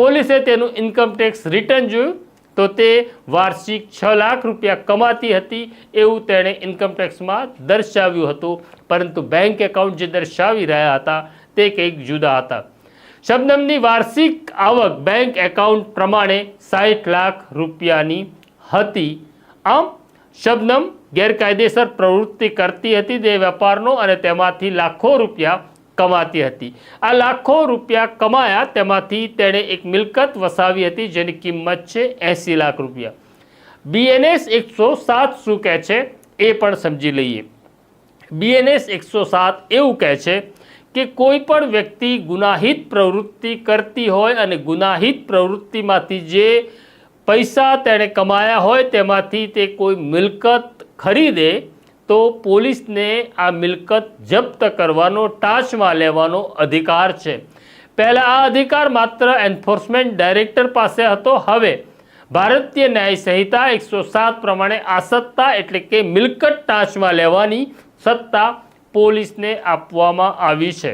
પોલીસે તેનું income tax return જોયું તો તે વાર્ષિક 6 લાખ રૂપિયા કમાતી હતી એવું તેણે ઇન્કમટેક્સમાં દર્શાવ્યું હતું, પરંતુ બેંક એકાઉન્ટ જે દર્શાવી રહ્યા હતા તે કંઈક જુદા હતા. શબનમની વાર્ષિક આવક બેંક એકાઉન્ટ પ્રમાણે 60 લાખ રૂપિયાની હતી. આમ શબનમ ગેરકાયદેસર પ્રવૃત્તિ કરતી હતી તે વેપારનો અને તેમાંથી લાખો રૂપિયા કમાતી હતી. આ લાખો રૂપિયા કમાયા તેમાંથી તેણે એક મિલકત વસાવી હતી જેની કિંમત છે 80 લાખ રૂપિયા. BNS 107 શું કહે છે એ પણ સમજી લઈએ. BNS 107 એવું કહે છે કે કોઈ પણ વ્યક્તિ ગુનાહિત પ્રવૃત્તિ કરતી હોય અને ગુનાહિત પ્રવૃત્તિમાંથી જે પૈસા તેણે કમાયા હોય તેમાંથી તે કોઈ મિલકત ખરીદે તો પોલીસને આ મિલકત જપ્ત કરવાનો, ટાંચમાં લેવાનો અધિકાર છે. પહેલાં આ અધિકાર માત્ર એન્ફોર્સમેન્ટ ડાયરેક્ટર પાસે હતો. હવે ભારતીય ન્યાય સંહિતા 107 પ્રમાણે આ સત્તા એટલે કે મિલકત ટાંચમાં લેવાની સત્તા પોલીસને આપવામાં આવી છે.